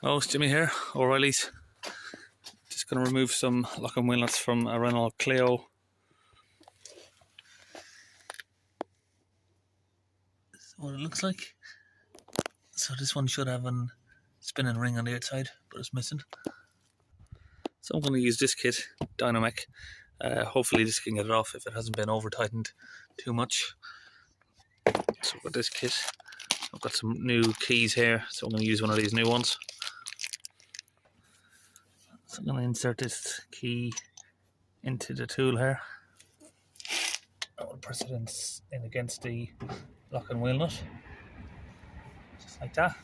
Oh, it's Jimmy here, O'Reilly's. Just going to remove some lock and wheel nuts from a Renault Clio. This is what it looks like. So this one should have a spinning ring on the outside, but it's missing. So I'm going to use this kit, dynomec. Hopefully this can get it off if it hasn't been over tightened too much. So I've got this kit. I've got some new keys here, so I'm going to use one of these new ones. So I'm going to insert this key into the tool here. I will press it in against the lock and wheel nut, just like that.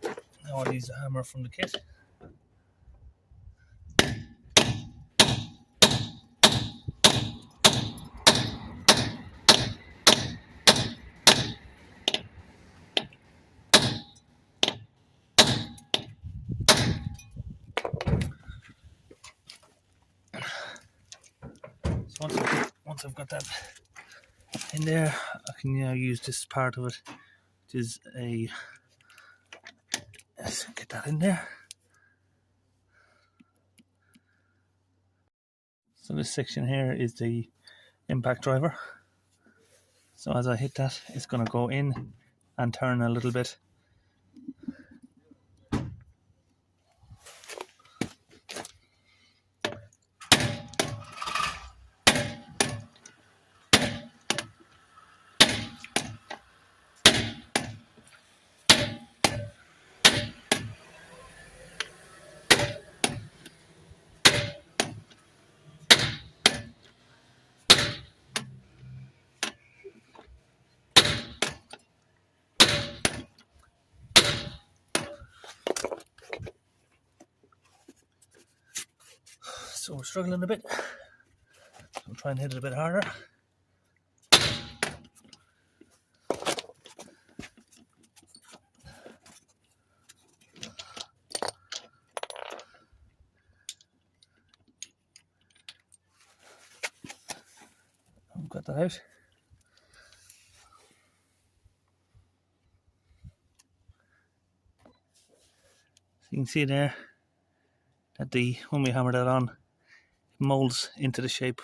Now I'll use the hammer from the kit. So once I've got that in there, I can now use this part of it, which is let's get that in there. So this section here is the impact driver. So as I hit that, it's going to go in and turn a little bit. So we're struggling a bit. So I'll try and hit it a bit harder. I've got that out. So you can see there that when we hammer that on, it molds into the shape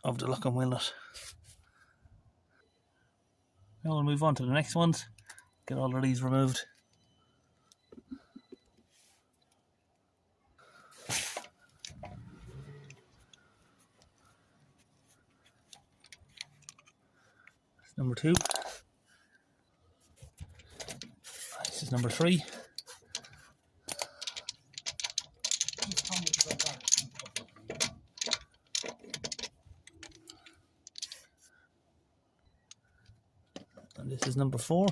of the lock and wheel nut. Now we'll move on to the next ones, get all of these removed. That's number 2. This is number 3. And this is number 4.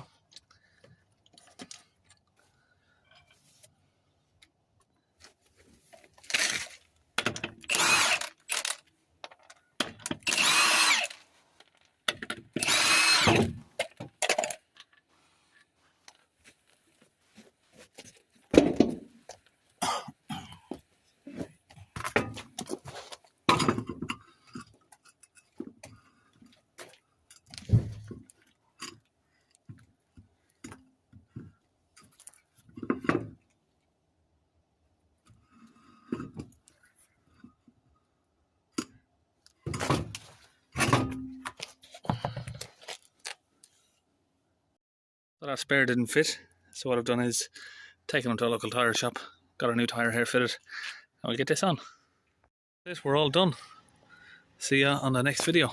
So that spare didn't fit, so what I've done is taken them to a local tyre shop, got a new tyre here fitted, and we'll get this on. We're all done. See ya on the next video.